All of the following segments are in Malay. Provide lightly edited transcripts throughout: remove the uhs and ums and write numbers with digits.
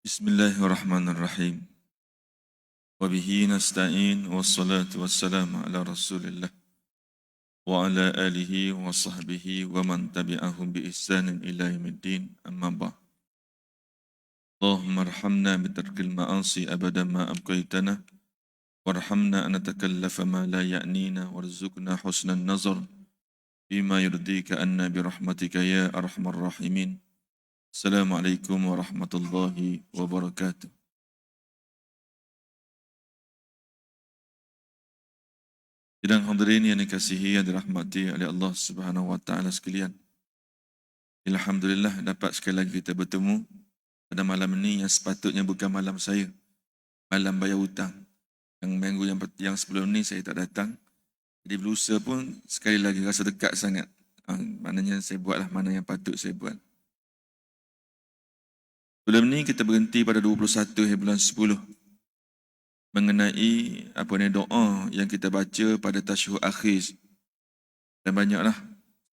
Bismillahirrahmanirrahim. Wabihi nasta'in wassalatu wassalamu ala rasulillah wa ala alihi wa sahbihi wa man tabi'ahum bi ihsanin ila yaumiddin amma ba'd. Allahumma arhamna bitarkil ma'asi abadan ma abqaitana warhamna an natakallafa ma la ya'nina warzuqna husnan nazar bima yurdika anna birahmatika ya arhamar rahimin. Assalamualaikum warahmatullahi wabarakatuh. Sidang hadirin yang dikasihi yang dirahmati oleh Allah Subhanahu wa taala sekalian. Alhamdulillah dapat sekali lagi kita bertemu pada malam ini yang sepatutnya bukan malam saya. Malam bayar hutang. Yang minggu yang sebelum ni saya tak datang. Jadi berusaha pun sekali lagi rasa dekat sangat. Maknanya saya buatlah mana yang patut saya buat. Sebelum ni kita berhenti pada 21 bulan 10. Mengenai doa yang kita baca pada tasyahud akhir. Dan banyaklah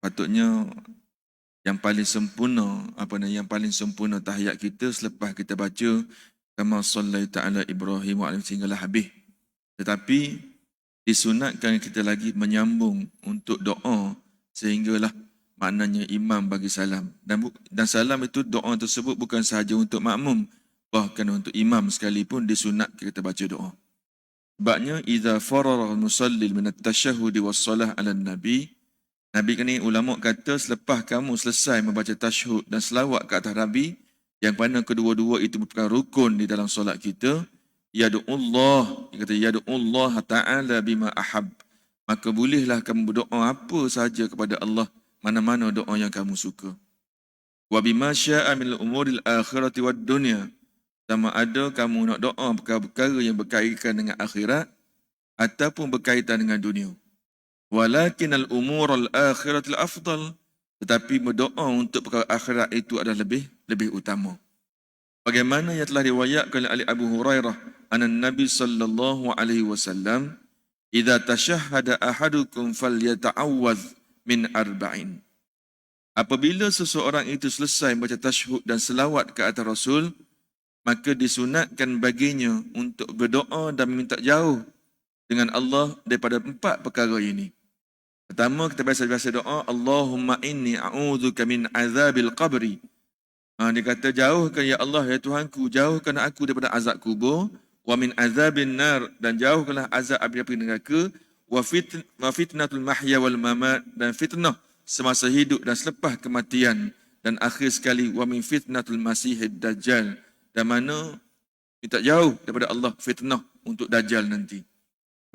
patutnya yang paling sempurna tahiyat kita selepas kita baca kama sallaita ala Ibrahim wa sehinggalah habis. Tetapi disunatkan kita lagi menyambung untuk doa sehinggalah maknanya imam bagi salam. Dan salam itu doa tersebut bukan sahaja untuk makmum, bahkan untuk imam sekalipun disunat kita baca doa. Sebabnya idza farara al-musalli min at-tasyahhud was-salah 'ala nabi. Nabi ni ulama kata selepas kamu selesai membaca tasyahud dan selawat ke atas Nabi, yang mana kedua-dua itu merupakan rukun di dalam solat kita, yad'ullah, dia kata yad'ullah ta'ala bima ahab. Maka bolehlah kamu berdoa apa sahaja kepada Allah, mana-mana doa yang kamu suka. Wa bima syaa min al-umuril akhirati wad dunya. Sama ada kamu nak doa perkara-perkara yang berkaitan dengan akhirat ataupun berkaitan dengan dunia. Walakin al-umur al-akhirat al-afdal. Tetapi berdoa untuk perkara akhirat itu adalah lebih utama. Bagaimana yang telah riwayatkan oleh Abu Hurairah anan Nabi sallallahu alaihi wasallam, idza tashahhada ahadukum falyata'awwadh min arba'in. Apabila seseorang itu selesai membaca tasyahud dan selawat ke atas Rasul, maka disunatkan baginya untuk berdoa dan minta jauh dengan Allah daripada 4 perkara ini. Pertama, kita biasa doa, Allahumma inni a'udzuka min azabil qabri. Dia kata, jauhkan ya Allah, ya Tuhanku, jauhkan aku daripada azab kubur, wa min azabin nar, dan jauhkanlah azab api neraka, wa fitnatul mahya wal mamat, dan fitnah semasa hidup dan selepas kematian, dan akhir sekali, wa min fitnatul masihid dajjal, dan mana minta jauh daripada Allah fitnah untuk Dajjal nanti.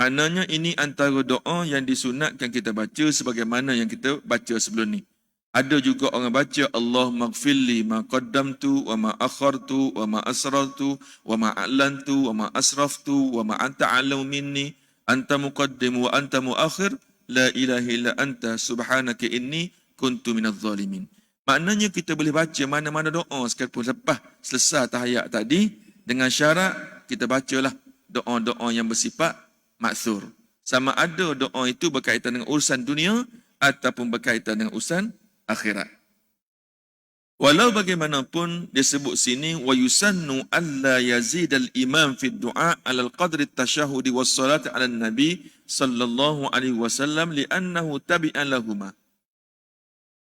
Maknanya ini antara doa yang disunatkan kita baca sebagaimana yang kita baca sebelum ni. Ada juga orang baca Allahumma gfirli ma qaddamtu wa ma akhartu wa ma asrartu wa ma a'lantu wa ma asraftu wa ma anta a'lamu minni anta muqaddim wa anta muakhir la ilaha illa anta subhanaka inni kuntu minadh zalimin. Maknanya kita boleh baca mana-mana doa sekalipun lepas selesai tahiyat tadi, dengan syarat kita bacalah doa-doa yang bersifat maksur. Sama ada doa itu berkaitan dengan urusan dunia ataupun berkaitan dengan urusan akhirat. Walau bagaimanapun disebut sini wa yusannu alla yazidal imam fi du'a ala al-qadri at-tashahhud was-salat ala nabi sallallahu alaihi wasallam li'annahu tabi'an lahumah.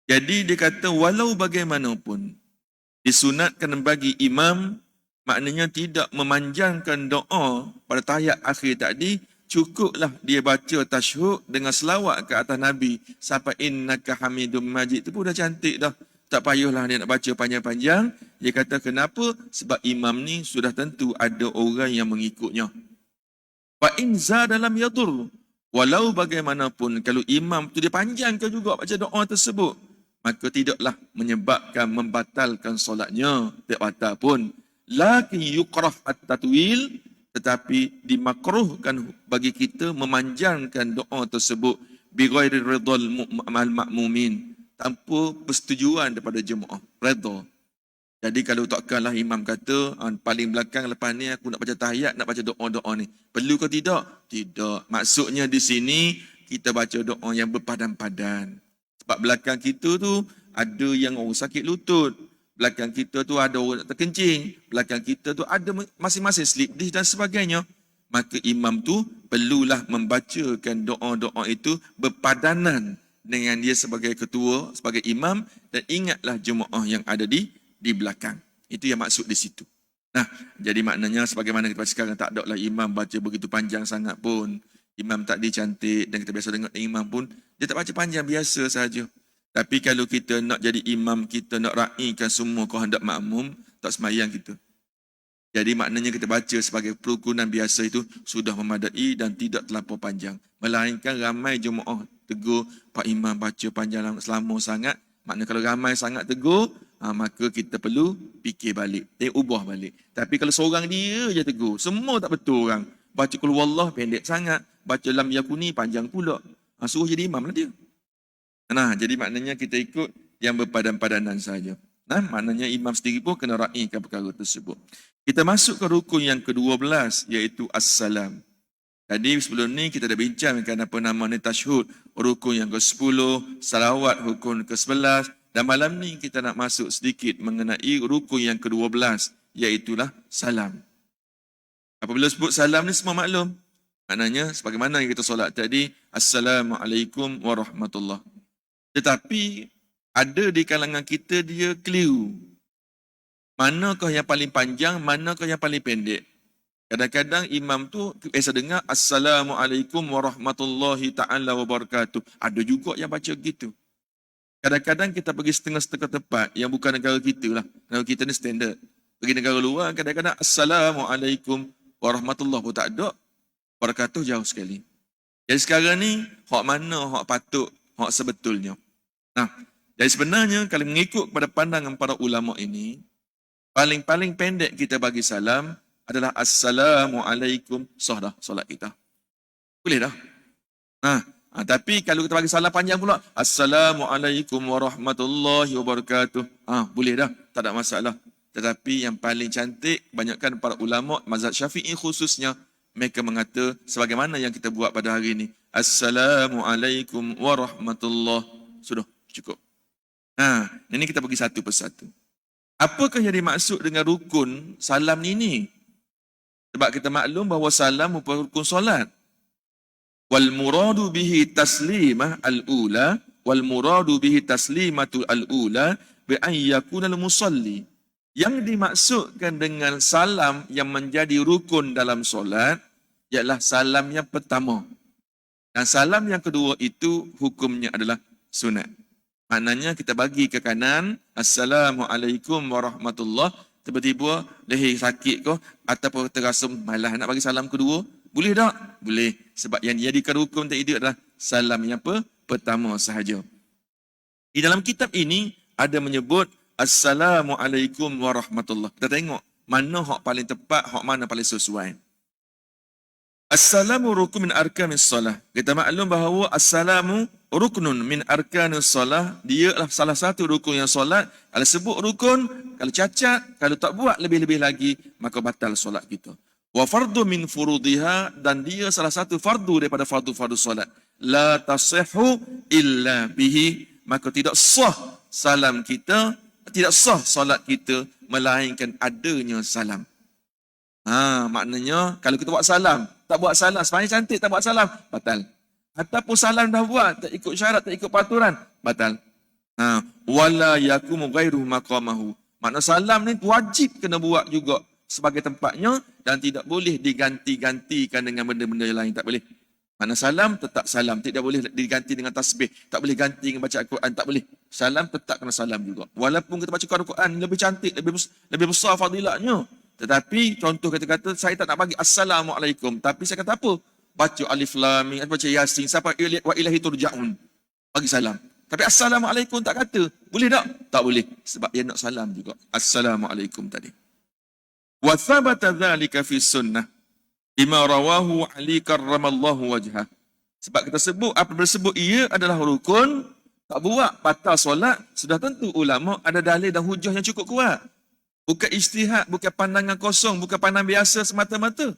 Jadi dia kata walau bagaimanapun disunatkan bagi imam, maknanya tidak memanjangkan doa pada tahiyat akhir tadi, cukuplah dia baca tasyahud dengan selawat ke atas Nabi sampai innaka hamidum majid, itu pun dah cantik dah. Tak payahlah dia nak baca panjang-panjang. Dia kata kenapa? Sebab imam ni sudah tentu ada orang yang mengikutnya. Fa in zada lam yadur. Walau bagaimanapun kalau imam tu dia panjangkan juga baca doa tersebut, maka tidaklah menyebabkan membatalkan solatnya, tidak batal pun. Lakin yukrah at-tatwil, tetapi dimakruhkan bagi kita memanjangkan doa tersebut bi ghairi ridal makmumin, tanpa persetujuan daripada jemaah. Redha. Jadi kalau takkanlah imam kata paling belakang lepas ni aku nak baca tahiyat, nak baca doa-doa ni, perlu ke tidak? Tidak. Maksudnya di sini kita baca doa yang berpadan-padan. Sebab belakang kita tu ada yang orang sakit lutut, belakang kita tu ada orang terkencing, belakang kita tu ada masing-masing slip disk dan sebagainya. Maka imam tu perlulah membacakan doa-doa itu berpadanan dengan dia sebagai ketua, sebagai imam, dan ingatlah jemaah yang ada di belakang. Itu yang maksud di situ. Nah, jadi maknanya sebagaimana kita sekarang tak ada lah imam baca begitu panjang sangat pun. Imam tak dicantik dan kita biasa dengar imam pun, dia tak baca panjang, biasa saja. Tapi kalau kita nak jadi imam, kita nak raikan semua kehendak makmum, tak sembahyang kita. Jadi maknanya kita baca sebagai perukunan biasa itu sudah memadai dan tidak terlampau panjang. Melainkan ramai jemaah tegur, Pak Imam baca panjang selama sangat. Maknanya kalau ramai sangat tegur, maka kita perlu fikir balik, ubah balik. Tapi kalau seorang dia je tegur, semua tak betul orang. Baca Qul Huwallah pendek sangat, baca Lam Yakuni panjang pula. Suruh jadi imam lah dia. Nah, jadi maknanya kita ikut yang berpadan-padanan saja. Nah, maknanya imam sendiri pun kena raikan perkara tersebut. Kita masuk ke rukun yang ke-12, iaitu As-Salam. Tadi sebelum ni kita dah bincangkan apa nama ni tasyahud, rukun yang ke-10, salawat rukun ke-11, dan malam ni kita nak masuk sedikit mengenai rukun yang ke-12, iaitulah salam. Apabila sebut salam ni semua maklum. Maknanya sebagaimana yang kita solat tadi, Assalamualaikum warahmatullahi. Tetapi ada di kalangan kita dia keliru. Manakah yang paling panjang, manakah yang paling pendek? Kadang-kadang imam tu biasa dengar Assalamualaikum warahmatullahi ta'ala wabarakatuh. Ada juga yang baca gitu. Kadang-kadang kita pergi setengah-setengah tempat yang bukan negara kita lah. Negara kita ni standard. Pergi negara luar, kadang-kadang Assalamualaikum warahmatullahi pun tak ada. Wabarakatuh jauh sekali. Jadi sekarang ni, hak mana, hak patut, hak sebetulnya. Nah, jadi sebenarnya kalau mengikut pada pandangan para ulama ini, paling-paling pendek kita bagi salam adalah Assalamualaikum, sah dah solat kita. Boleh dah. Tapi kalau kita bagi salam panjang pula, Assalamualaikum warahmatullahi wabarakatuh. Boleh dah, tak ada masalah. Tetapi yang paling cantik, kebanyakan para ulama, mazhab Syafi'i khususnya, mereka mengata sebagaimana yang kita buat pada hari ini. Assalamualaikum warahmatullahi. Sudah, cukup. Ini kita pergi satu persatu. Apakah yang dimaksud dengan rukun salam ini? Sebab kita maklum bahawa salam merupakan rukun solat. Wal muradu bihi taslimah al-ula wal muradu bihi taslimatul al-ula bi an yakuna al-musalli. Yang dimaksudkan dengan salam yang menjadi rukun dalam solat ialah salam yang pertama. Dan salam yang kedua itu hukumnya adalah sunat. Maknanya kita bagi ke kanan, Assalamualaikum warahmatullahi, tiba-tiba leher sakit ke, ataupun terasa malas nak bagi salam kedua, boleh tak? Boleh. Sebab yang dijadikan rukun tadi adalah salam yang pertama sahaja. Di dalam kitab ini ada menyebut Assalamualaikum warahmatullahi. Kita tengok mana hak paling tepat, hak mana paling sesuai. Assalamu rukun min arkanis salah. Kita maklum bahawa assalamu ruknun min arkanis salah. Dia adalah salah satu rukun yang solat. Kalau sebut rukun, kalau cacat, kalau tak buat lebih-lebih lagi, maka batal solat kita. Wa fardu min furudiha, dan dia salah satu fardu daripada fardu-fardu solat. La tasihhu illa bihi, maka tidak sah salam kita, tidak sah solat kita melainkan adanya salam. Maknanya kalau kita buat salam, tak buat salam, sebenarnya cantik tak buat salam, batal. Ataupun salam dah buat, tak ikut syarat, tak ikut peraturan, batal. Wala yakumu ghairu maqamahu. Makna salam ni wajib kena buat juga sebagai tempatnya dan tidak boleh diganti-gantikan dengan benda-benda lain, tak boleh. Makna salam tetap salam, tidak boleh diganti dengan tasbih, tak boleh ganti dengan baca Al-Quran, tak boleh. Salam tetap kena salam juga. Walaupun kita baca Al-Quran lebih cantik, lebih besar fadilatnya. Tetapi contoh kata-kata saya tak nak bagi Assalamualaikum, tapi saya kata apa? Baca Alif Lam Mim, baca Yasin, sampai wa ilahi turja'un. Bagi salam. Tapi Assalamualaikum tak kata. Boleh tak? Tak boleh. Sebab dia nak salam juga. Assalamualaikum tadi. Wa thabata dhalika fi sunnah bima rawahu Ali karramallahu wajhah. Sebab kita sebut, apa bersebut ia adalah rukun, tak buat batal solat, sudah tentu ulama ada dalil dan hujah yang cukup kuat. Bukan ijtihad, bukan pandangan kosong, bukan pandangan biasa semata-mata.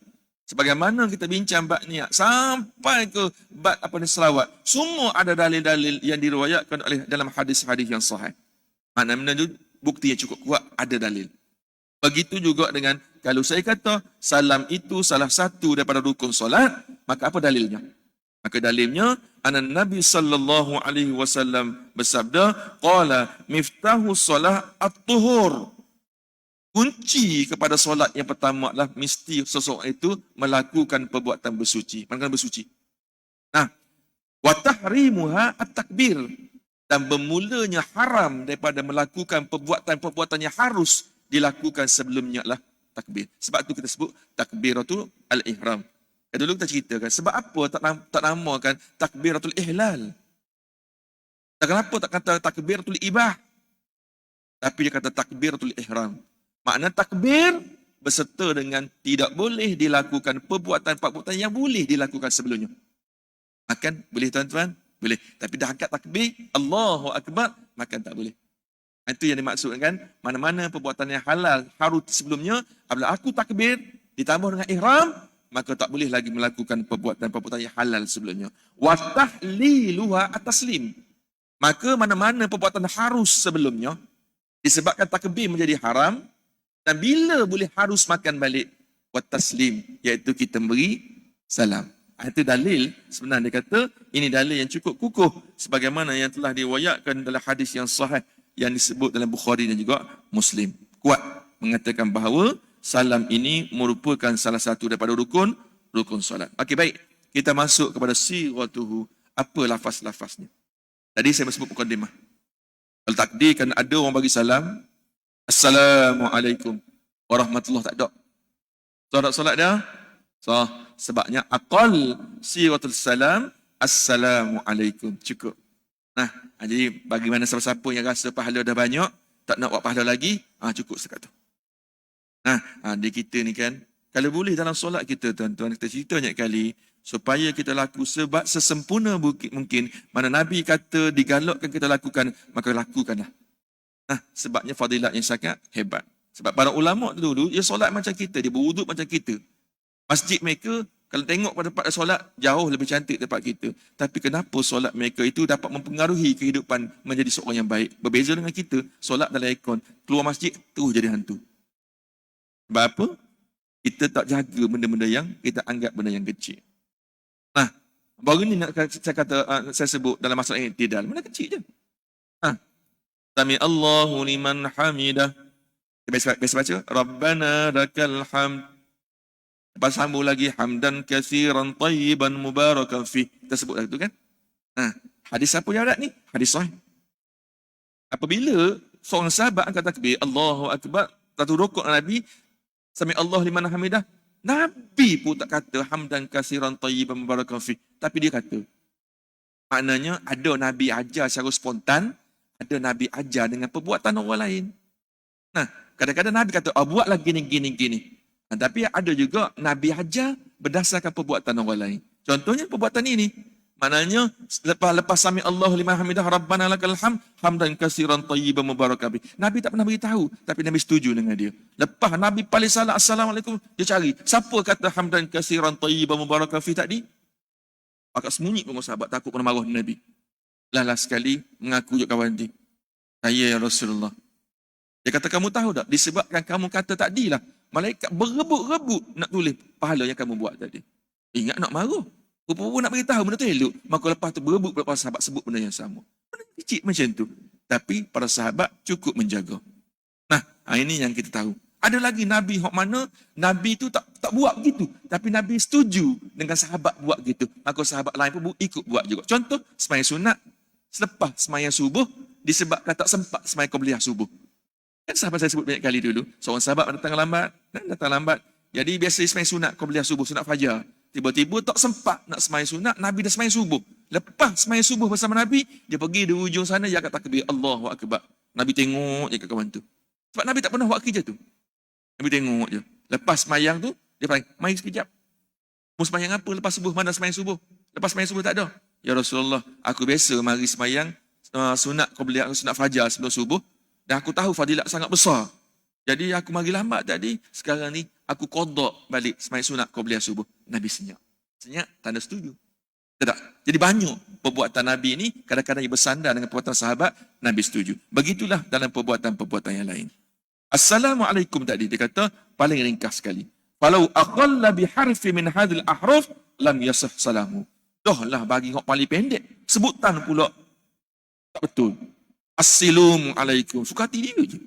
Sebagaimana kita bincang bab niat sampai ke bab selawat, semua ada dalil-dalil yang diriwayatkan oleh dalam hadis-hadis yang sahih. Maknanya bukti yang cukup kuat, ada dalil. Begitu juga dengan kalau saya kata salam itu salah satu daripada rukun solat, maka apa dalilnya? Maka dalilnya Nabi sallallahu alaihi wasallam bersabda, qala miftahu solah at-tuhur. Kunci kepada solat yang pertama adalah mesti seseorang itu melakukan perbuatan bersuci, melakukan bersuci. Nah, wa tahrimuha at-takbir, dan bermulanya haram daripada melakukan perbuatan-perbuatan yang harus dilakukan sebelumnya lah takbir. Sebab tu kita sebut takbiratul al-ihram. Dulu kita ceritakan sebab apa tak namakan takbiratul ihlal. Kenapa tak kata takbiratul ibah? Tapi dia kata takbiratul ihram. Makna takbir berserta dengan tidak boleh dilakukan perbuatan-perbuatan yang boleh dilakukan sebelumnya. Makan boleh tuan-tuan? Boleh. Tapi dah angkat takbir, Allahu Akbar, makan tak boleh. Itu yang dimaksudkan, mana-mana perbuatan yang halal harus sebelumnya, apabila aku takbir, ditambah dengan ihram, maka tak boleh lagi melakukan perbuatan-perbuatan yang halal sebelumnya. Wa tahliluha at-taslim. Maka mana-mana perbuatan harus sebelumnya, disebabkan takbir menjadi haram, dan bila boleh harus makan balik, wa taslim, iaitu kita beri salam. Itu dalil, sebenarnya dia kata, ini dalil yang cukup kukuh, sebagaimana yang telah diwayatkan dalam hadis yang sahih, yang disebut dalam Bukhari dan juga Muslim. Kuat mengatakan bahawa salam ini merupakan salah satu daripada rukun solat. Okey, baik. Kita masuk kepada sighatuhu. Apa lafaz-lafaznya? Tadi saya sebut mukadimah. Kalau takdir kan ada orang bagi salam, Assalamualaikum warahmatullahi, tak ada. Solat dia? Sebabnya aqal siratul salam, Assalamualaikum. Cukup. Nah, jadi bagaimana siapa-siapa yang rasa pahala dah banyak, tak nak buat pahala lagi, cukup sekat tu. Nah, di kita ni kan, kalau boleh dalam solat kita, tuan-tuan, kita cerita banyak kali, supaya kita laku sebab sesempurna mungkin, mana Nabi kata digalakkan kita lakukan, maka lakukanlah. Nah, sebabnya fadilat yang sangat hebat. Sebab para ulama dulu, dia solat macam kita, dia berwuduk macam kita. Masjid mereka, kalau tengok pada solat, jauh lebih cantik daripada kita. Tapi kenapa solat mereka itu dapat mempengaruhi kehidupan menjadi seorang yang baik? Berbeza dengan kita, solat dalam aircon, keluar masjid, terus jadi hantu. Sebab apa? Kita tak jaga benda-benda yang kita anggap benda yang kecil. Nah, baru ni saya sebut dalam masalah i'tidal, mana kecil je. Sami Allahu liman hamidah. Biasa baca, Rabbana lakal hamd. Lepas sambung lagi, hamdan katsiran tayyiban mubarakan fi. Kita sebut lagi tu kan. Hadis apa yang ada ni? Hadis sahih. Apabila seorang sahabat angkat takbir, Allahu Akbar, satu rukuk Nabi, Sami Allah liman hamidah, Nabi pun tak kata hamdan katsiran tayyiban mubarakan fi. Tapi dia kata, maknanya ada Nabi ajar secara spontan, ada Nabi ajar dengan perbuatan orang lain. Nah, kadang-kadang Nabi kata, buatlah gini. Tapi ada juga Nabi ajar berdasarkan perbuatan orang lain. Contohnya perbuatan ini. Maknanya, lepas Sami Allah liman hamidah, Rabbana lakal hamd, hamdan katsiran tayyiban mubarakan fi. Nabi tak pernah beritahu, tapi Nabi setuju dengan dia. Lepas Nabi paling salam, Assalamualaikum, dia cari. Siapa kata hamdan katsiran tayyiban mubarakan fi tadi? Agak sembunyi pun sahabat, takut kena marah Nabi. Last sekali mengaku juga kawan dia. Saya ya Rasulullah. Dia kata, kamu tahu tak? Disebabkan kamu kata tadilah, malaikat berebut-rebut nak tulis pahala yang kamu buat tadi. Ingat nak marah. Rupa-rupa nak beritahu benda tu elok. Maka lepas tu berebut para sahabat sebut benda yang sama. Benda kecil macam tu. Tapi para sahabat cukup menjaga. Nah, ini yang kita tahu. Ada lagi Nabi yang mana Nabi tu tak buat begitu. Tapi Nabi setuju dengan sahabat buat gitu. Maka sahabat lain pun ikut buat juga. Contoh, sembahyang sunat. Selepas sembahyang subuh, disebabkan tak sempat sembahyang qabliyah subuh. Kan sahabat saya sebut banyak kali dulu. Seorang sahabat datang lambat. Jadi biasa sembahyang sunat qabliyah subuh, sunat fajar. Tiba-tiba tak sempat nak sembahyang sunat, Nabi dah sembahyang subuh. Lepas sembahyang subuh bersama Nabi, dia pergi di ujung sana, dia kata takbir, Allahu Akbar. Nabi tengok je kat kawan tu. Sebab Nabi tak pernah buat kerja tu. Nabi tengok je. Lepas sembahyang tu, dia panggil, mari sekejap. Mau sembahyang apa lepas subuh? Mana sembahyang subuh? Lepas sembahyang subuh tak ada. Ya Rasulullah, aku biasa mari sembahyang sunat qabliyah, sunat fajar sebelum subuh. Dan aku tahu fadilat sangat besar. Jadi aku mari lambat tadi. Sekarang ni aku qada balik sembahyang sunat qabliyah subuh. Nabi senyap. Senyap, tanda setuju. Tak? Jadi banyak perbuatan Nabi ini kadang-kadang ia bersandar dengan perbuatan sahabat, Nabi setuju. Begitulah dalam perbuatan-perbuatan yang lain. Assalamualaikum tadi dia kata paling ringkas sekali. Falau aqalla biharfi min hadhil ahruf lam yasah salamu. Dah lah bagi hok paling pendek. Sebutan pula tak betul. Assalamualaikum. Suka hati dia je.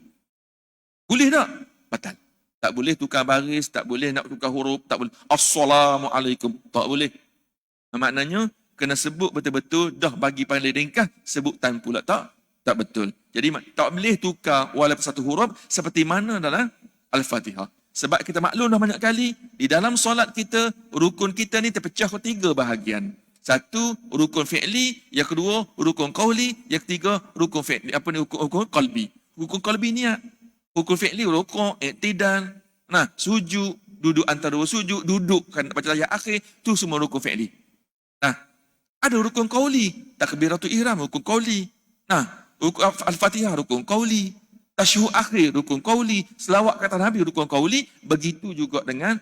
Boleh tak? Batal. Tak boleh tukar baris, tak boleh nak tukar huruf, tak boleh. Assalamualaikum. Tak boleh. Maknanya kena sebut betul-betul, dah bagi paling ringkas, sebutan pula tak betul. Jadi tak boleh tukar walaupun satu huruf seperti mana dalam Al-Fatihah. Sebab kita maklum dah banyak kali, di dalam solat kita, rukun kita ni terpecah ke 3 bahagian. Satu, rukun fi'li. Yang kedua, rukun qawli. Yang ketiga, rukun fi'li. Apa ni? Rukun qalbi. Rukun qalbi ni, rukun fi'li, rukun, iktidal. Nah, sujud, duduk antara dua sujud, duduk kan baca ayat akhir, tu semua rukun fi'li. Nah, ada rukun qawli. Takbiratul ihram, rukun qawli. Nah, rukun Al-Fatihah, rukun qawli. Tasyahud akhir, rukun qawli. Selawat kata Nabi, rukun qawli. Begitu juga dengan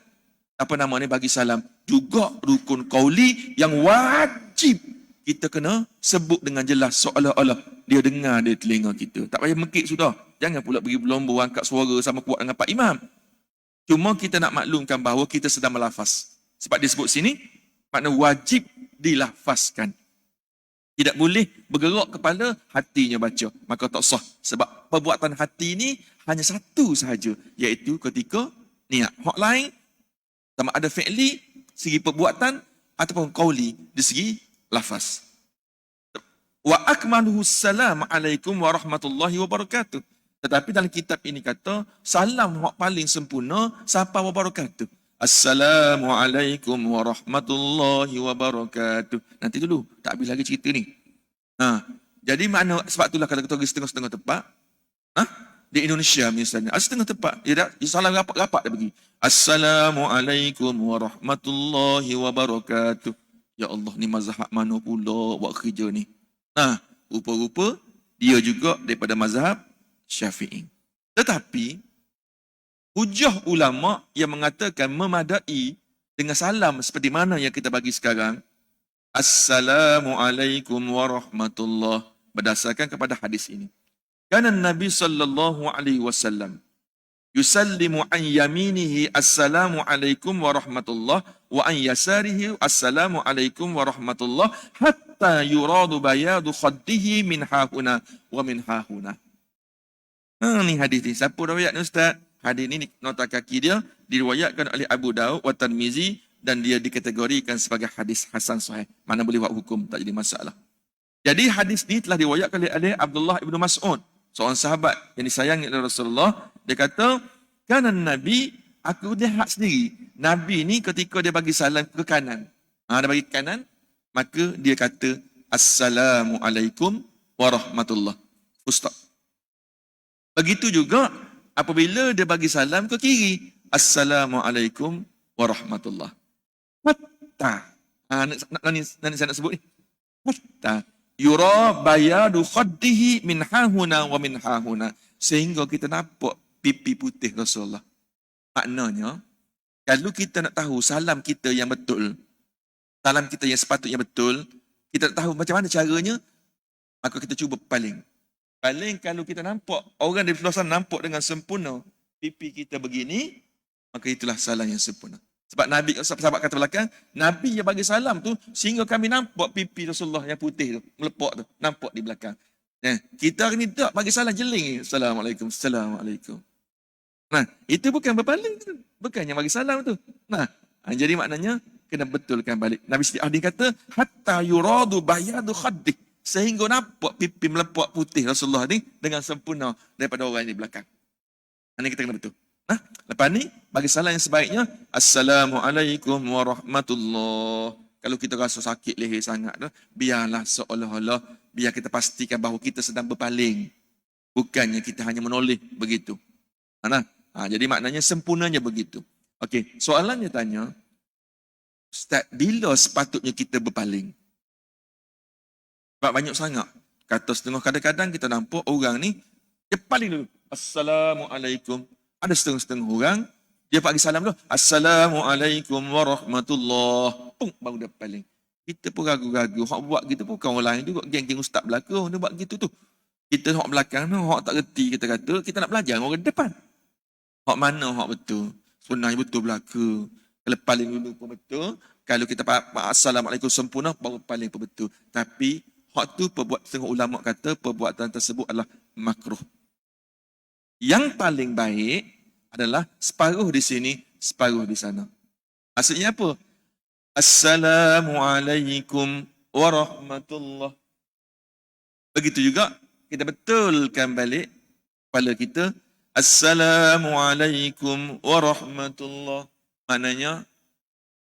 bagi salam. Juga rukun qawli yang wajib kita kena sebut dengan jelas seolah-olah dia dengar di telinga kita. Tak payah mekik sudah. Jangan pula pergi berlomba angkat suara sama kuat dengan Pak Imam. Cuma kita nak maklumkan bahawa kita sedang melafaz. Sebab disebut sini, makna wajib dilafazkan. Tidak boleh bergerak kepala, hatinya baca. Maka tak sah. Sebab perbuatan hati ini hanya satu sahaja. Iaitu ketika niat. Hak lain, sama ada fi'li, segi perbuatan, ataupun qawli, di segi lafaz. Wa akmaluhu salam alaikum warahmatullahi wabarakatuh. Tetapi dalam kitab ini kata, salam hak paling sempurna, siapa wabarakatuh. Assalamualaikum warahmatullahi wabarakatuh. Nanti dulu, tak habis lagi cerita ni. Jadi makna, sebab itulah kalau kita pergi setengah-setengah tempat, di Indonesia misalnya, setengah tempat, dia salam rapat-rapat dia pergi. Assalamualaikum warahmatullahi wabarakatuh. Ya Allah, ni mazhab mana pula buat kerja ni? Rupa-rupa, dia juga daripada mazhab Syafi'i. Tetapi, hujah ulama yang mengatakan memadai dengan salam seperti mana yang kita bagi sekarang, Assalamualaikum warahmatullahi, berdasarkan kepada hadis ini. Kana Nabi sallallahu alaihi wasallam yusallimu an yaminihi assalamualaikum warahmatullahi wa an yasarihi assalamualaikum warahmatullahi hatta yuradu bayadu khaddihi min hahuna wa min hahuna. Ni hadis ni. Siapa riwayat ni Ustaz? Hadis ni nota kaki dia diriwayatkan oleh Abu Daud wa Tirmizi dan dia dikategorikan sebagai hadis hasan sahih. Mana boleh buat hukum, tak jadi masalah. Jadi hadis ni telah diriwayatkan oleh Abdullah ibnu Mas'ud, seorang sahabat yang disayangi oleh Rasulullah. Dia kata, kanan Nabi, aku lihat sendiri, Nabi ni ketika dia bagi salam ke kanan, dia bagi ke kanan, maka dia kata, Assalamualaikum warahmatullahi. Ustaz. Begitu juga apabila dia bagi salam ke kiri, Assalamualaikum warahmatullahi. Hatta. Nanti saya nak sebut ni. Hatta. Yura bayadu khaddihi min hahuna wa min hahuna. Sehingga kita nampak pipi putih Rasulullah. Maknanya, kalau kita nak tahu salam kita yang betul, salam kita yang sepatutnya betul, kita nak tahu macam mana caranya, maka kita cuba paling. Paling kalau kita nampak, orang di sebelah sana nampak dengan sempurna, pipi kita begini, maka itulah salam yang sempurna. Sebab Nabi, sahabat kata belakang, Nabi yang bagi salam tu, sehingga kami nampak pipi Rasulullah yang putih tu, melepok tu, nampak di belakang. Kita hari ni tak bagi salam jeling. Assalamualaikum, Assalamualaikum. Itu bukan berpaling tu. Bukan yang bagi salam tu. Jadi maknanya, kena betulkan balik. Nabi Siti Ahdin kata, hatta yuradu bayadu khaddik. Sehingga nampak pipi melepok putih Rasulullah ni dengan sempurna daripada orang di belakang. Ini kita kena betul. Lepas ni, bagi salam yang sebaiknya, Assalamualaikum warahmatullahi. Kalau kita rasa sakit leher sangat, biarlah seolah-olah, biar kita pastikan bahawa kita sedang berpaling. Bukannya kita hanya menoleh begitu. Jadi maknanya sempurnanya begitu. Okey, soalannya tanya, Ustaz, bila sepatutnya kita berpaling? Sebab banyak sangat. Kata setengah kadang-kadang kita nampak orang ni, dia paling dulu. Assalamualaikum. Ada setengah-setengah orang, dia bagi salam dulu. Assalamualaikum warahmatullahi. Baru dia paling. Kita pun ragu-ragu. Hak buat gitu pun bukan orang lain juga. Geng-geng ustaz belakang dia buat gitu tu. Kita hak belakang tu, hak tak reti kita kata, kita nak belajar dengan orang depan. Hak mana hak betul? Sebenarnya betul belaka. Kalau paling dulu pun betul. Kalau kita Assalamualaikum sempurna, baru paling pun betul. Tapi hak tu setengah ulama kata perbuatan tersebut adalah makruh. Yang paling baik adalah separuh di sini, separuh di sana. Maksudnya apa? Assalamualaikum warahmatullahi. Begitu juga kita betulkan balik kepala kita. Assalamualaikum warahmatullahi. Maknanya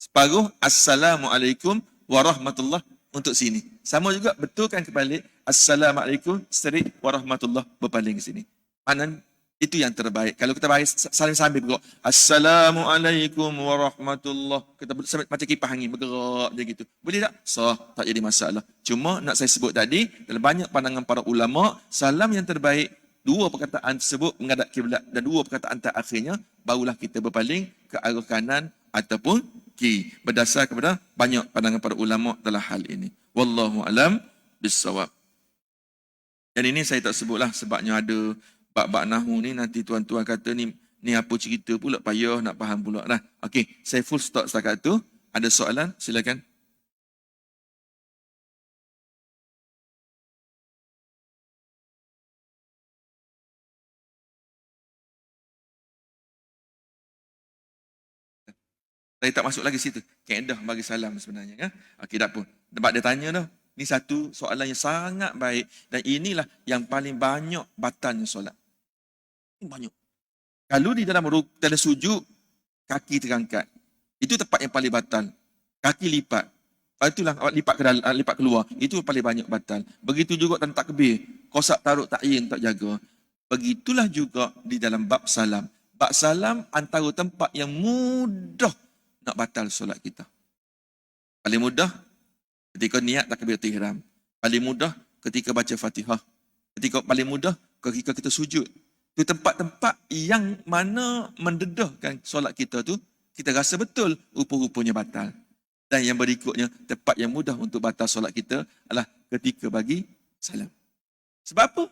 separuh Assalamualaikum warahmatullahi untuk sini. Sama juga betulkan kebalik. Assalamualaikum straight warahmatullahi berpaling ke sini. Maknanya itu yang terbaik. Kalau kita baris saling sambil bergerak. Assalamualaikum warahmatullahi. Kita macam kipas angin bergerak je gitu. Boleh tak? Sah, tak jadi masalah. Cuma nak saya sebut tadi, dalam banyak pandangan para ulama, salam yang terbaik, dua perkataan tersebut menghadap kiblat dan dua perkataan terakhirnya, barulah kita berpaling ke arah kanan ataupun kiri. Berdasar kepada banyak pandangan para ulama dalam hal ini. Wallahu alam bissawab. Dan ini saya tak sebutlah sebabnya ada bab-bab nahu ni nanti tuan-tuan kata ni apa cerita pula, payah nak faham pula dah. Okey, saya full stop setakat tu. Ada soalan? Silakan. Saya tak masuk lagi situ. Kaedah bagi salam sebenarnya kan. Okey, tak apa. Sebab dia tanya dah. Ni satu soalan yang sangat baik dan inilah yang paling banyak batalnya solat. Banyak. Kalau di dalam sujud, kaki terangkat. Itu tempat yang paling batal. Kaki lipat. Itulah lipat keluar. Itu paling banyak batal. Begitu juga dalam takbir. Kosak taruh ta'yin tak jaga. Begitulah juga di dalam bab salam. Bab salam antara tempat yang mudah nak batal solat kita. Paling mudah ketika niat takbiratul ihram. Paling mudah ketika baca Fatihah. Paling mudah ketika kita sujud. Itu tempat-tempat yang mana mendedahkan solat kita tu, kita rasa betul rupa-rupanya batal. Dan yang berikutnya, tempat yang mudah untuk batal solat kita adalah ketika bagi salam. Sebab apa?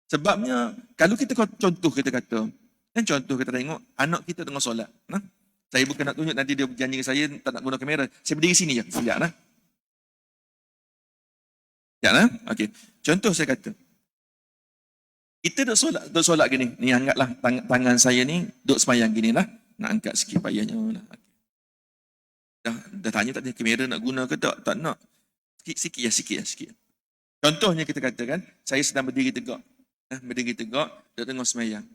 Sebabnya, kalau kita contoh kita kata, kan contoh kita tengok, anak kita tengah solat. Nah? Saya bukan nak tunjuk, nanti dia berjanji dengan saya, tak nak guna kamera. Saya berdiri sini je, sekejap. Nah? Sekejap, nah? Okey. Contoh saya kata, kita duduk solat gini. Ni anggaplah tangan saya ni duduk semayang gini lah. Nak angkat sikit payahnya lah. Dah tanya tak ada kamera nak guna ke tak? Tak nak. Sikit. Contohnya kita katakan, saya sedang berdiri tegak. Berdiri tegak, duduk tengah semayang.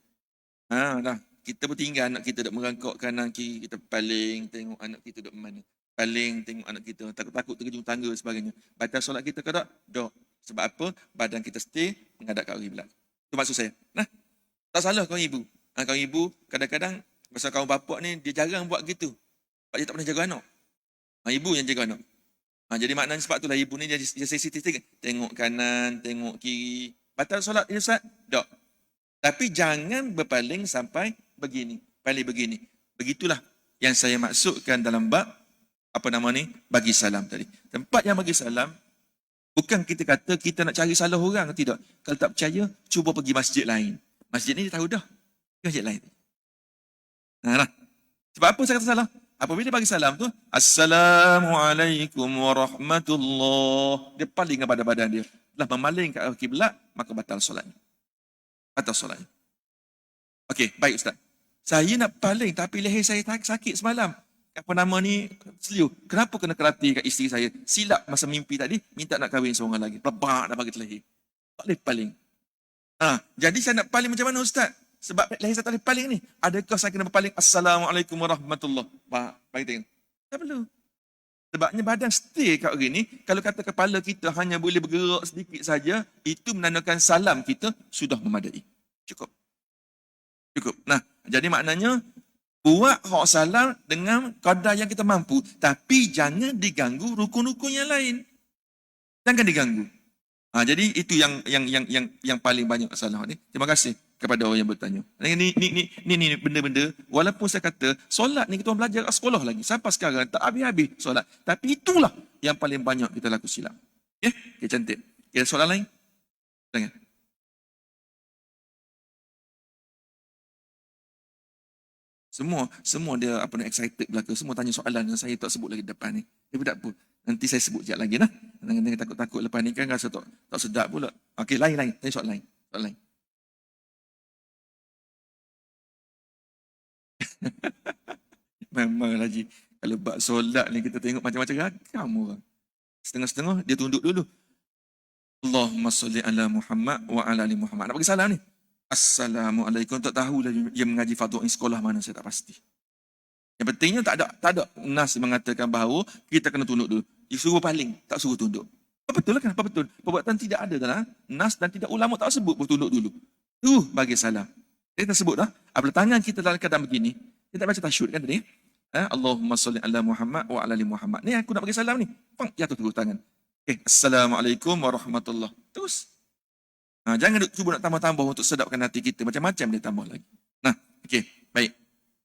Dah. Kita bertinggal anak kita duduk merangkak kanan kiri. Kita paling tengok anak kita duduk mana. Paling tengok anak kita. Takut-takut terkejung tangga dan sebagainya. Batal solat kita ke tak? Tak. Sebab apa? Badan kita stay menghadap ke arah kiblat. Itu maksud saya. Nah, tak salah kawan ibu. Kawan ibu kadang-kadang pasal kawan bapak ni dia jarang buat gitu. Sebab dia tak pernah jaga anak. Ibu yang jaga anak. Jadi maknanya sebab itulah ibu ni dia sensitif. Tengok kanan, tengok kiri. Batal solat dia Ustaz? Tak. Tapi jangan berpaling sampai begini. Paling begini. Begitulah yang saya maksudkan dalam bab bagi salam tadi. Tempat yang bagi salam bukan kita kata kita nak cari salah orang, tidak. Kalau tak percaya, cuba pergi masjid lain. Masjid ni dia tahu dah. Masjid lain. Nah. Sebab apa saya kata salah? Apabila bagi salam tu, Assalamualaikum warahmatullahi. Dia paling kepada badan dia. Telah memaling ke arah kiblat, maka batal solatnya. Batal solatnya. Okey, baik Ustaz. Saya nak paling tapi leher saya sakit semalam. Seliu. Kenapa kena kerati kat isteri saya? Silap masa mimpi tadi, minta nak kahwin seorang lagi. Lebak nak bagi terlehir. Tak boleh paling. Jadi saya nak paling macam mana Ustaz? Sebab leher saya tak boleh paling ni. Adakah saya kena berpaling? Assalamualaikum warahmatullahi. Bagi tengok. Tak perlu. Sebabnya badan stay kat hari ni, kalau kata kepala kita hanya boleh bergerak sedikit saja, itu menandakan salam kita sudah memadai. Cukup. Nah, jadi maknanya, buat hak salam dengan kadar yang kita mampu. Tapi jangan diganggu rukun-rukun yang lain. Jangan diganggu. Jadi itu yang paling banyak salah ni. Terima kasih kepada orang yang bertanya. Ni benda-benda, walaupun saya kata, solat ni kita orang belajar kat sekolah lagi. Sampai sekarang, tak habis-habis solat. Tapi itulah yang paling banyak kita laku silap. Okay, cantik. Okay, soalan lain? Jangan. Semua dia excited belaka. Semua tanya soalan yang saya tak sebut lagi depan ni. Tapi tak apa. Nanti saya sebut sekejap lagi lah. Jangan takut-takut lepas ni kan rasa tak sedap pula. Okey, lain. Tanya soalan lain. Soalan lain. Memang Haji. Kalau bab solat ni kita tengok macam-macam ragam orang. Setengah-setengah dia tunduk dulu. Allahumma salli ala Muhammad wa ala ali Muhammad. Nak bagi salam ni. Assalamualaikum. Tak tahulah dia mengaji fatwa sekolah mana, saya tak pasti. Yang pentingnya tak ada nas mengatakan bahawa kita kena tunduk dulu. Dia suruh paling, tak suruh tunduk. Betul lah, kenapa betul? Perbuatan tidak ada dalam nas dan tidak ulama tak sebut bertunduk dulu. Bagi salam. Kita sebut dah, apabila tangan kita dalam keadaan begini, kita baca tasyud kan tadi? Allahumma salli ala Muhammad wa ala ali Muhammad. Ni aku nak bagi salam ni. Jatuh terus tangan. Assalamualaikum warahmatullahi. Terus. Jangan cuba nak tambah-tambah untuk sedapkan hati kita. Macam-macam dia tambah lagi. Okey, baik.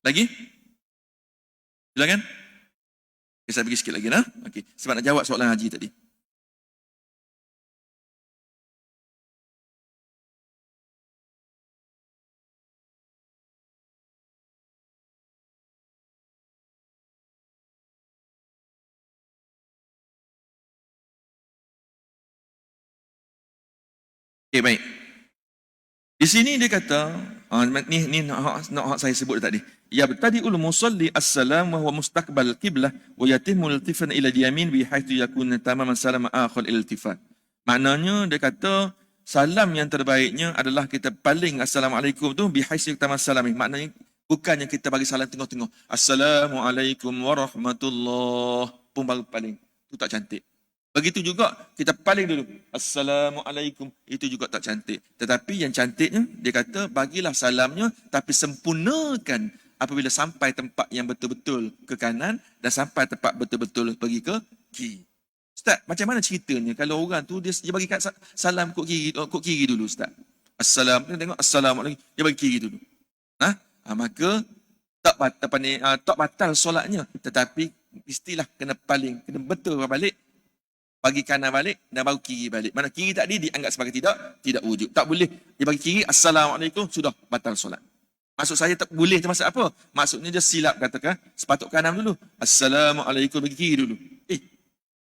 Lagi? Silakan. Okay, saya bagi sikit lagi lah. Okey, sebab nak jawab soalan Haji tadi. Okey, baik. Di sini dia kata, ni nak saya sebut tadi. Ya btadi'ul musalli assalam wa huwa mustaqbal qiblah wa yatimmu iltifan ila al-yamin bi haitsu yakun tamaman salam akhir iltifat. Maknanya dia kata salam yang terbaiknya adalah kita paling assalamualaikum tu bi haitsu tamaman salam. Maknanya bukannya kita bagi salam tengah-tengah. Assalamualaikum warahmatullahi pun baru paling. Itu tak cantik. Begitu juga kita paling dulu. Assalamualaikum. Itu juga tak cantik. Tetapi yang cantiknya, dia kata bagilah salamnya tapi sempurnakan apabila sampai tempat yang betul-betul ke kanan dan sampai tempat betul-betul pergi ke kiri. Ustaz, macam mana ceritanya kalau orang tu dia bagi salam kok kiri dulu Ustaz? Assalamualaikum. Dia bagi kiri dulu. Maka tak batal solatnya, tetapi istilah kena paling, kena betul balik. Bagi kanan balik dan baru kiri balik. Mana kiri tadi dianggap sebagai tidak wujud. Tak boleh dia bagi kiri, assalamualaikum, sudah batal solat. Maksud saya tak boleh tu maksud apa? Maksudnya dia silap katakan, sepatut kanan dulu. Assalamualaikum bagi kiri dulu.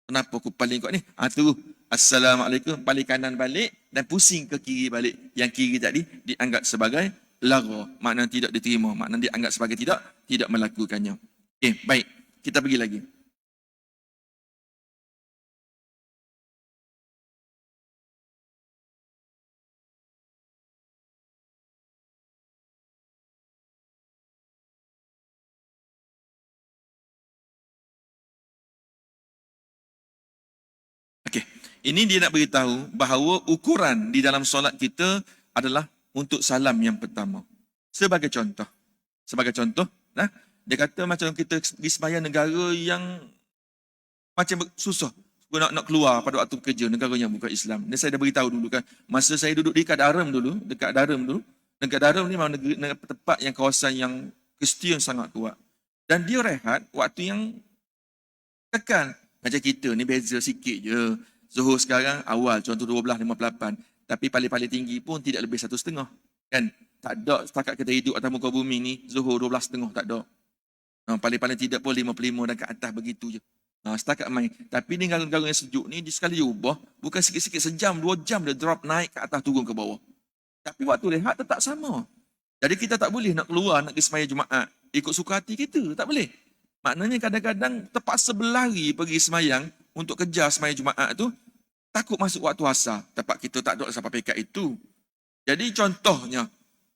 Kenapa aku paling kau ni? Tu assalamualaikum, paling kanan balik dan pusing ke kiri balik. Yang kiri tadi dianggap sebagai lagha, makna tidak diterima, makna dianggap sebagai tidak melakukannya. Baik, kita pergi lagi. Ini dia nak beritahu bahawa ukuran di dalam solat kita adalah untuk salam yang pertama. Sebagai contoh, dia kata macam kita pergi sembahyang negara yang macam susah nak keluar pada waktu kerja, negara yang bukan Islam. Dan saya dah beritahu dulu kan, masa saya duduk dekat Darem dulu, dekat Darem ni memang negara tempat yang kawasan yang Kristian sangat kuat. Dan dia rehat waktu yang tekan. Macam kita ni beza sikit je. Zuhur sekarang awal, contoh 12.58. Tapi paling-paling tinggi pun tidak lebih 1.5. Kan? Tak ada setakat kita hidup atas muka bumi ni, zuhur 12.5 tak ada. Paling-paling tidak pun 55 dan ke atas begitu je. Setakat main. Tapi ni negara yang sejuk ni, dia sekali dia ubah, bukan sikit-sikit, sejam, 2 jam dia drop naik ke atas, turun ke bawah. Tapi waktu rehat tetap sama. Jadi kita tak boleh nak keluar, nak pergi sembahyang Jumaat, ikut suka hati kita. Tak boleh. Maknanya kadang-kadang terpaksa berlari pergi sembahyang untuk kejar sembahyang Jumaat tu, takut masuk waktu asar. Tempat kita tak ada sampai pekat itu. Jadi contohnya,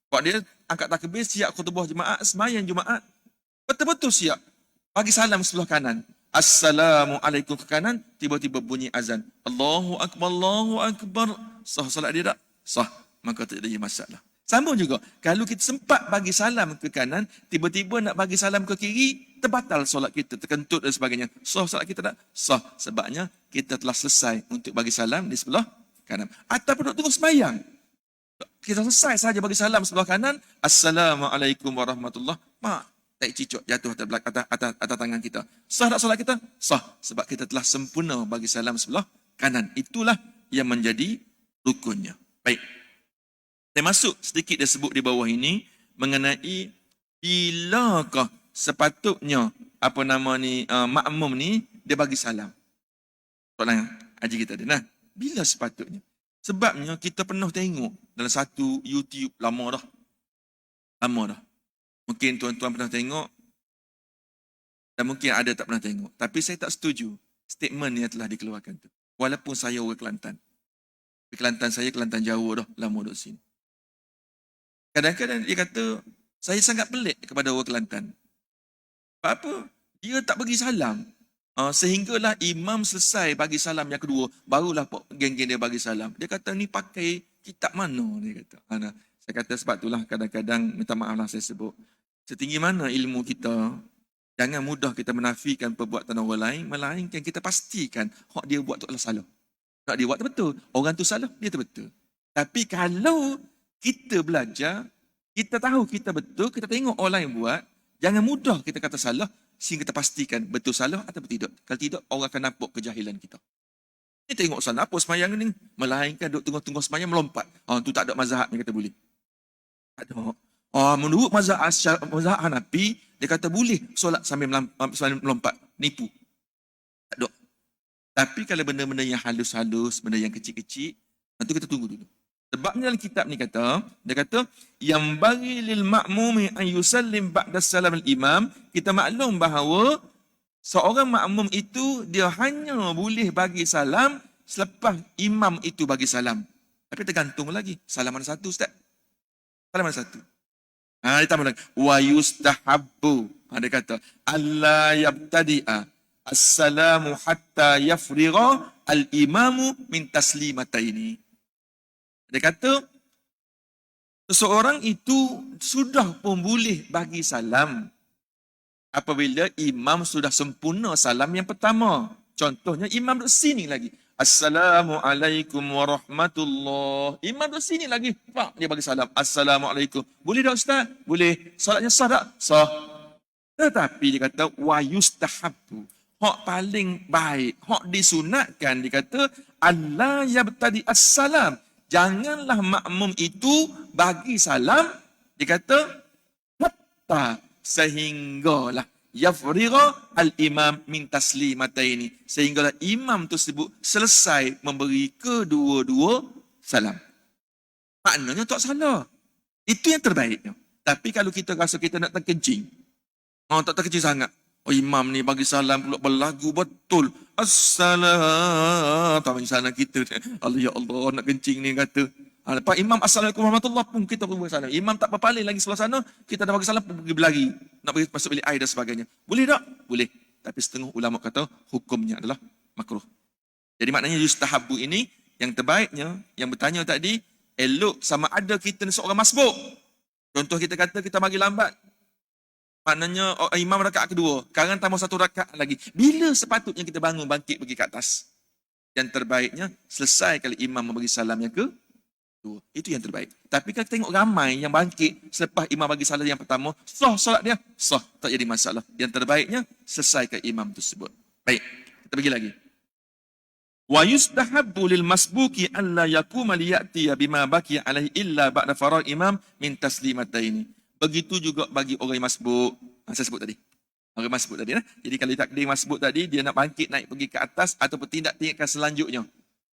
kalau dia angkat takbir, siap khutbah Jumaat, sembahyang Jumaat, betul-betul siap. Bagi salam sebelah kanan. Assalamualaikum ke kanan, tiba-tiba bunyi azan. Allahu Akbar, Allahu Akbar. Sah salat dia tak? Sah. Maka tak ada masalah. Sama juga, kalau kita sempat bagi salam ke kanan, tiba-tiba nak bagi salam ke kiri, terbatal solat kita, terkentut dan sebagainya. Sah solat kita tak? Sah. Sebabnya kita telah selesai untuk bagi salam di sebelah kanan. Ataupun duduk terus sembahyang. Kita selesai saja bagi salam sebelah kanan, Assalamualaikum warahmatullahi. Mak, tak cicuk jatuh atas tangan kita. Sah tak solat kita? Sah. Sebab kita telah sempurna bagi salam sebelah kanan. Itulah yang menjadi rukunnya. Baik. Saya masuk sedikit dia sebut di bawah ini mengenai bilakah sepatutnya makmum ni dia bagi salam. Soalan haji kita dia. Nah, bila sepatutnya? Sebabnya kita pernah tengok dalam satu YouTube lama dah. Mungkin tuan-tuan pernah tengok dan mungkin ada tak pernah tengok. Tapi saya tak setuju statement yang telah dikeluarkan tu. Walaupun saya orang Kelantan. Kelantan saya Kelantan Jawa dah, lama duduk sini. Kadang-kadang dia kata, saya sangat pelik kepada orang Kelantan. Sebab apa? Dia tak bagi salam. Sehinggalah imam selesai bagi salam yang kedua, barulah geng-geng dia bagi salam. Dia kata, ni pakai kitab mana? Dia kata. Saya kata sebab itulah kadang-kadang, minta maaf lah saya sebut. Setinggi mana ilmu kita, jangan mudah kita menafikan perbuatan orang lain, melainkan kita pastikan hak dia buat tu adalah salah. Hak dia buat tu betul. Orang tu salah, dia tu betul. Tapi kalau kita belajar, kita tahu kita betul, kita tengok orang lain buat, jangan mudah kita kata salah, sehingga kita pastikan betul salah atau tidak. Kalau tidak, orang akan nampak kejahilan kita. Ni tengok salah apa semayang ni, melainkan duduk tengah-tengah semayang melompat. Tu tak ada mazhab ni kata boleh. Tak ada. Menurut mazhab Hanafi, dia kata boleh solat sambil melompat, nipu. Tak ada. Tapi kalau benda-benda yang halus-halus, benda yang kecil-kecil, nanti kita tunggu dulu. Sebabnya dalam kitab ni kata, dia kata, yang bagi lil ma'mumi an yusallim ba'da salam al-imam, kita maklum bahawa seorang makmum itu, dia hanya boleh bagi salam selepas imam itu bagi salam. Tapi tergantung lagi, salam mana satu Ustaz? Salam mana satu? Dia tambah lagi, wa yustahabbu. Dia kata, alla yabtadi'a assalamu hatta yafrigha al-imamu min taslimataini. Dia kata, seseorang itu sudah pun boleh bagi salam apabila imam sudah sempurna salam yang pertama. Contohnya, imam duduk sini lagi. Assalamualaikum warahmatullahi. Imam duduk sini lagi. Pak, dia bagi salam. Assalamualaikum. Boleh tak Ustaz? Boleh. Salatnya sah tak? Sah. Tetapi dia kata, wa yustahabbu. Hak paling baik, hak disunatkan, dia kata, alla yabtadi as-salam. Janganlah makmum itu bagi salam, dia kata, hatta sehinggalah yafrigha al-imam min taslimataini. Sehinggalah imam tersebut selesai memberi kedua-dua salam. Maknanya tak salah. Itu yang terbaiknya. Tapi kalau kita rasa kita nak terkencing, tak terkencing sangat. Imam ni bagi salam pula berlagu betul. Assalam. Tak bagi salam kita. Allah ya Allah nak kencing ni kata. Lepas imam assalamualaikum warahmatullahi pun kita pun bagi salam. Imam tak berpaling lagi sebelah sana, kita dah bagi salam pun pergi berlari. Nak pergi masuk bilik air dan sebagainya. Boleh tak? Boleh. Tapi setengah ulama kata hukumnya adalah makruh. Jadi maknanya yustahabbu ini yang terbaiknya, yang bertanya tadi, elok sama ada kita ni seorang masbuk. Contoh kita kata kita bagi lambat. Maknanya imam rakaat kedua, sekarang tambah satu rakaat lagi. Bila sepatutnya kita bangun bangkit pergi ke atas? Yang terbaiknya selesai kalau imam memberi salam yang kedua. Itu yang terbaik. Tapi kalau kita tengok ramai yang bangkit selepas imam bagi salam yang pertama, sah solat dia, sah, tak jadi masalah. Yang terbaiknya selesaikan imam tersebut. Baik, kita pergi lagi. Wa yustahabbu lil masbuki alla yakuma liya'tiya bima baqiya alaihi illa ba'da faragh imam min taslimataini. Begitu juga bagi orang yang masbuk. Saya sebut tadi. Orang masbuk tadi. Jadi kalau takdir masbuk tadi, dia nak bangkit naik pergi ke atas atau tindakan selanjutnya.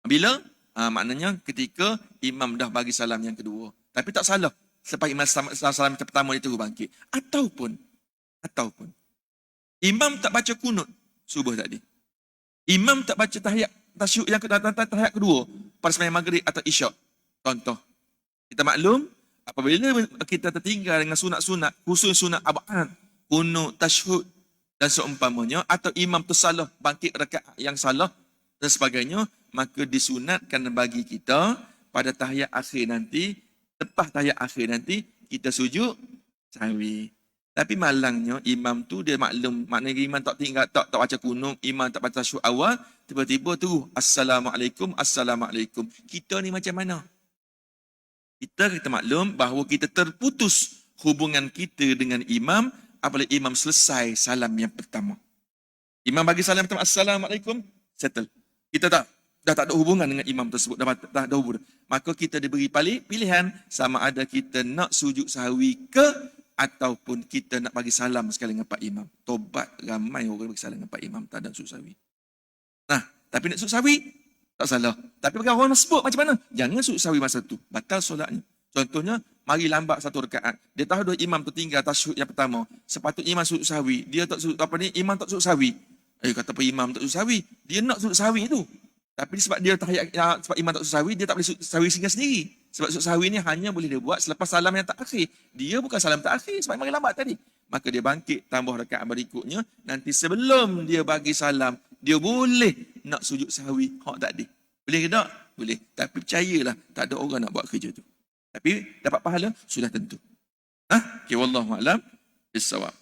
Bila? Maknanya ketika imam dah bagi salam yang kedua. Tapi tak salah. Selepas imam salam yang pertama dia terus bangkit. Ataupun imam tak baca kunut subuh tadi. Imam tak baca tasyahud yang tahiyat kedua pada sembahyang maghrib atau isyak. Contoh. Kita maklum, apabila kita tertinggal dengan sunat-sunat, khusus sunat abad, kunut, tasyahud dan seumpamanya, atau imam tersalah bangkit rakaat yang salah dan sebagainya, maka disunatkan bagi kita pada tahiyat akhir nanti, lepas tahiyat akhir nanti, kita sujud sahwi. Tapi malangnya imam tu dia maklum, maknanya imam tak tinggal, tak baca kunut, imam tak baca tasyahud awal, tiba-tiba tu assalamualaikum. Kita ni macam mana? kita maklum bahawa kita terputus hubungan kita dengan imam apabila imam selesai salam yang pertama. Imam bagi salam pertama, Assalamualaikum, settle. Kita dah tak ada hubungan dengan imam tersebut, dah ada hubungan. Maka kita diberi pilihan sama ada kita nak sujud sahwi ke ataupun kita nak bagi salam sekali dengan Pak Imam. Tobat ramai orang bagi salam dengan Pak Imam, tak ada sujud sahwi. Nah, tapi nak sujud sahwi, tak salah. Tapi bagi orang tersebut macam mana? Jangan sujud sahwi masa tu, batal solatnya. Contohnya, mari lambat satu rakaat. Dia tahu imam tu tinggal tasyahud yang pertama. Sepatutnya imam sujud sahwi. Dia tak sujud imam tak sujud sahwi. Kata apa imam tak sujud sahwi? Dia nak sujud sahwi tu. Tapi sebab dia sebab imam tak sujud sahwi, dia tak boleh sujud sahwi sendiri. Sebab sujud sahwi ni hanya boleh dia buat selepas salam yang tak akhir. Dia bukan salam tak akhir sebab mari lambat tadi. Maka dia bangkit tambah rakaat berikutnya. Nanti sebelum dia bagi salam, dia boleh nak sujud sahwi. Hak tadi. Boleh ke tak? Boleh. Tapi percayalah, tak ada orang nak buat kerja tu. Tapi dapat pahala, sudah tentu. Okay, wallahu a'lam bis-shawab.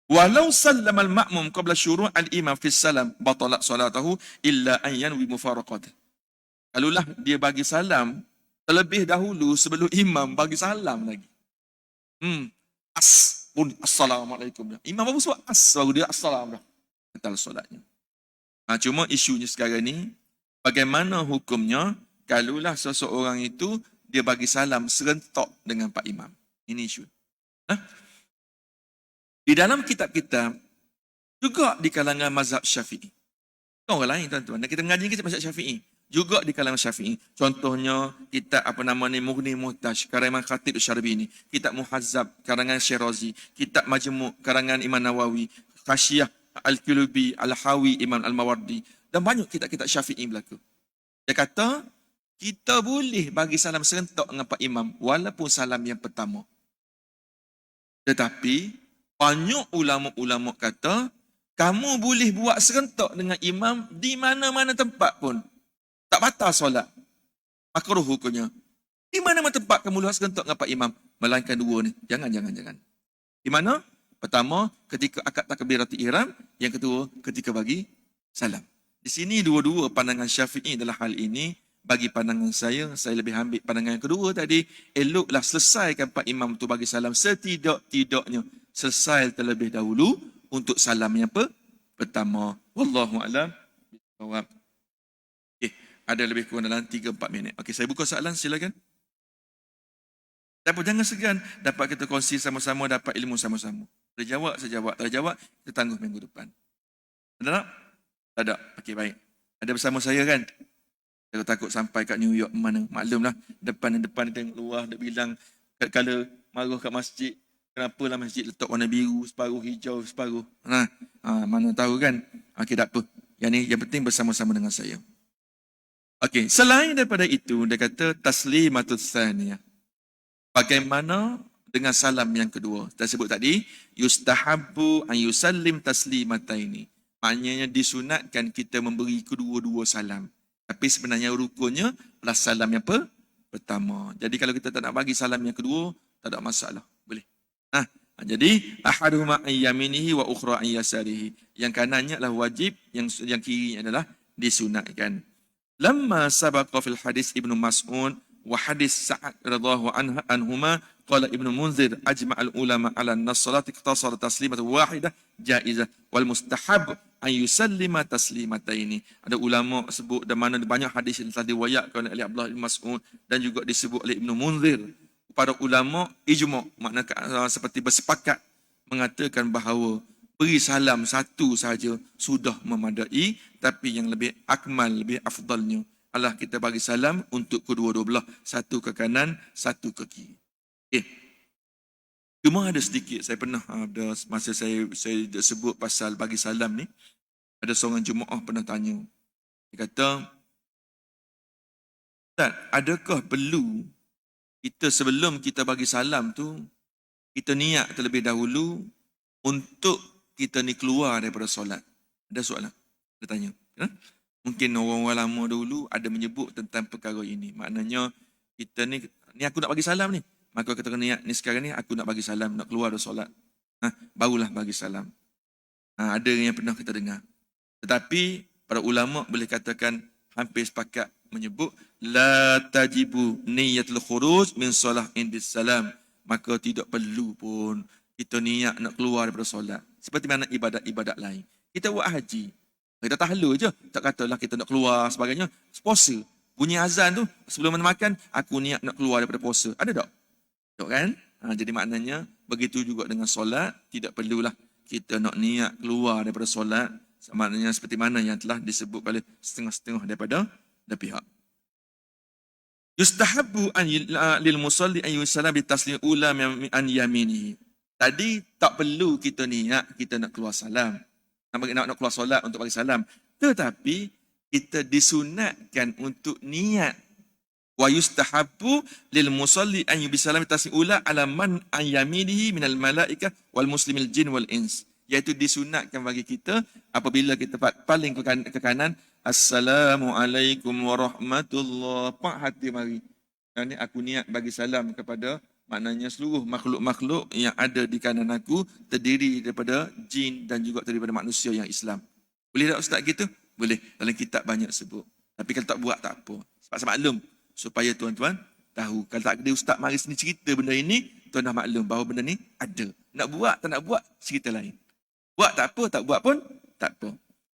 Walau sallama al-ma'mum qabla syuru' al-imam fi salam batalat salatahu illa an yanwi mufaraqatah. Kalaulah dia bagi salam terlebih dahulu sebelum imam bagi salam lagi. Assalamualaikum. Imam baru sebut baru dia assalam dah. Batal solatnya. Cuma isunya sekarang ni bagaimana hukumnya kalaulah seseorang itu dia bagi salam serentak dengan Pak Imam. Ini isu. Di dalam kitab-kitab, juga di kalangan mazhab Syafi'i. Orang lain tuan-tuan, dan kita mengaji kitab mazhab Syafi'i. Juga di kalangan Syafi'i. Contohnya, kitab Mughni Muhtaj, karangan Khatib Syarbini. Kitab Muhazzab, karangan Syirazi. Kitab Majmu' karangan Imam Nawawi. Khasyiah Al-Qulubi, Al-Hawi, Imam Al-Mawardi. Dan banyak kitab-kitab Syafi'i berlaku. Dia kata, kita boleh bagi salam serentak dengan Pak Imam, walaupun salam yang pertama. Tetapi, banyak ulama-ulama kata, kamu boleh buat serentak dengan imam di mana-mana tempat pun. Tak batal solat. Makruh hukumnya. Di mana-mana tempat kamu buat serentak dengan Pak Imam. Melainkan dua ni. Jangan. Di mana? Pertama, ketika akad takbiratul ihram. Yang kedua, ketika bagi salam. Di sini dua-dua pandangan Syafi'i dalam hal ini. Bagi pandangan saya lebih ambil pandangan yang kedua tadi. Eloklah selesaikan Pak Imam tu bagi salam setidak-tidaknya. Selesai terlebih dahulu untuk salam yang pertama. Wallahu a'lam. Okay, ada lebih kurang dalam 3-4 minit. Okey, saya buka soalan, silakan. Jangan segan dapat kita kongsi sama-sama, dapat ilmu sama-sama. Saya jawab. Tak jawab, kita tangguh minggu depan. Ada tak? Tak ada. Okey, baik. Ada bersama saya kan? Saya takut sampai kat New York mana. Maklumlah, depan tengok luar, dia bilang kala marah kat masjid. Kenapalah masjid letak warna biru, separuh hijau, separuh. Mana tahu kan? Okey, tak apa. Yang penting bersama-sama dengan saya. Okey, selain daripada itu, dia kata taslimatul tsaniyah. Bagaimana dengan salam yang kedua? Kita sebut tadi, yustahabbu an yusallim taslimataini. Maknanya disunatkan kita memberi kedua-dua salam. Tapi sebenarnya rukunnya adalah salam yang pertama. Jadi kalau kita tak nak bagi salam yang kedua, tak ada masalah. Boleh. Jadi ahaduhuma an yaminihi wa ukhra an yasarihi. Yang kanannya adalah wajib, yang kirinya adalah disunatkan. Lamma sabaqa fil hadis Ibnu Mas'ud wa hadis Sa'ad radhiyallahu anhuma qala Ibnu Munzir ajma'al ulama 'ala an salati iqtasara taslimatan wahidah jaizah wal mustahab an yusallima taslimataini. Ada ulama sebut dan mana banyak hadis yang telah diriwayatkan oleh Abdullah bin Mas'ud dan juga disebut oleh Ibnu Munzir. Para ulama ijma', maknanya seperti bersepakat mengatakan bahawa beri salam satu saja sudah memadai, tapi yang lebih akmal, lebih afdalnya adalah kita bagi salam untuk kedua-dua belah, satu ke kanan, satu ke kiri. Okay. Cuma ada sedikit, saya pernah ada masa saya sebut pasal bagi salam ni, ada seorang jemaah pernah tanya. Dia kata, "Ustaz, adakah perlu kita sebelum kita bagi salam tu, kita niat terlebih dahulu untuk kita ni keluar daripada solat?" Ada soalan. Dia tanya. Mungkin orang-orang lama dulu ada menyebut tentang perkara ini. Maknanya kita ni aku nak bagi salam ni. Maka kita kena niat ni sekarang ni aku nak bagi salam, nak keluar dari solat. Barulah bagi salam. Ada yang pernah kita dengar. Tetapi para ulama boleh katakan hampir sepakat menyebut la tajibu niyatul khuruj min solah indis salam. Maka tidak perlu pun kita niat nak keluar daripada solat. Seperti mana ibadat-ibadat lain. Kita buat haji. Kita tahlul je. Tak katalah kita nak keluar sebagainya. Puasa. Bunyi azan tu sebelum makan, aku niat nak keluar daripada puasa. Ada tak? Tak kan? Jadi maknanya begitu juga dengan solat. Tidak perlulah kita nak niat keluar daripada solat. Maknanya seperti mana yang telah disebut oleh setengah-setengah daripada pihak. Yustahabbu an lil musalli an yusallam bi taslim ula an yaminihi. Tadi tak perlu kita niat kita nak keluar salam. Nak keluar solat untuk bagi salam. Tetapi kita disunatkan untuk niat wa yustahabbu lil musalli an yusallam bi taslim ula ala man an yaminihi minal malaikah wal muslimil jin wal ins. Iaitu disunatkan bagi kita apabila kita paling ke kanan, Assalamualaikum warahmatullahi. Pak hati mari. Dan ni aku niat bagi salam kepada maknanya seluruh makhluk-makhluk yang ada di kanan aku, terdiri daripada jin dan juga terdiri daripada manusia yang Islam. Boleh tak ustaz gitu? Boleh. Dalam kitab banyak sebut. Tapi kalau tak buat tak apa. Sebab maklum supaya tuan-tuan tahu. Kalau tak ada ustaz mari sini cerita benda ini, tuan dah maklum bahawa benda ni ada. Nak buat tak nak buat cerita lain. Buat tak apa, tak buat pun tak apa.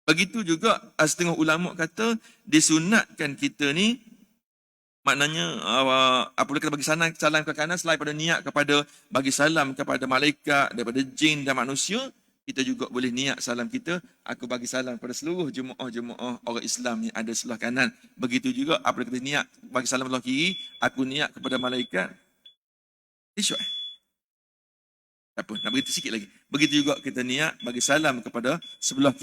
Begitu juga setengah ulama kata disunatkan kita ni maknanya apabila kita bagi salam ke kanan selain pada niat kepada bagi salam kepada malaikat daripada jin dan manusia, kita juga boleh niat salam kita, aku bagi salam kepada seluruh jemaah orang Islam yang ada sebelah kanan. Begitu juga apabila kita niat bagi salam sebelah kiri, aku niat kepada malaikat. Isyuk tak apa, nak beritahu sikit lagi. Begitu juga kita niat bagi salam kepada sebelah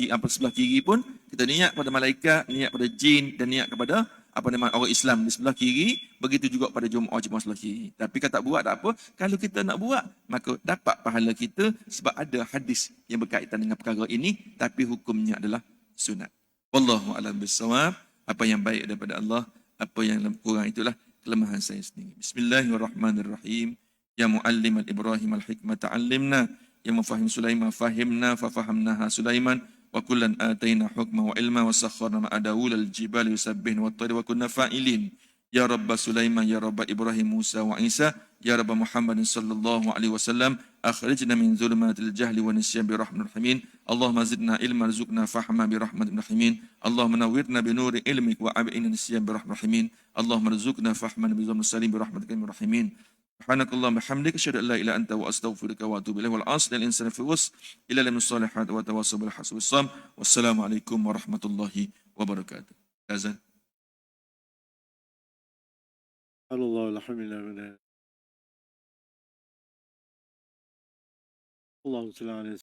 kiri pun, kita niat kepada malaikat, niat kepada jin dan niat kepada orang Islam di sebelah kiri, begitu juga pada jemaah sebelah kiri. Tapi kalau tak buat tak apa, kalau kita nak buat, maka dapat pahala kita sebab ada hadis yang berkaitan dengan perkara ini, tapi hukumnya adalah sunat. Wallahu a'lam bissawab. Apa yang baik daripada Allah, apa yang kurang itulah kelemahan saya sendiri. Bismillahirrahmanirrahim. Ya muallim al-Ibrahim al-hikmata 'allimna, ya mufahhim Sulaiman fahimna fa fahamnaha Sulaiman, wa kullan ataina hukma wa ilma wa sakharna ma'a Daud al-jibali yusabbihna wa at-tayr wa kunna fa'ilin. Ya Rabb Sulaiman, ya Rabb Ibrahim, Musa wa Isa, ya Rabb Muhammad sallallahu alaihi wasallam, akhrijna min zulumatil jahli wa nisyan bi rahmatir rahimin. Allahumma zidna ilman warzuqna fahma bi rahmatir rahimin. Allahumma nawwirna bi nuri ilmik wa ab'ina nisyan bi rahmatir rahimin. Allahumma rzuqna fahman bi zaman salim bi rahmatika rahimin. Subhanakallahumma bihamdika asyhadu an la ilaha illa anta wa astaghfiruka wa atubu ilaik. Wal 'asri lil insani fi khusr illa lil musalihat wa tawassaw bil haqqi was sabr. Wassalamu alaikum warahmatullahi wabarakatuh. Azan. Allah alhamdulillah. Allahumma salli ala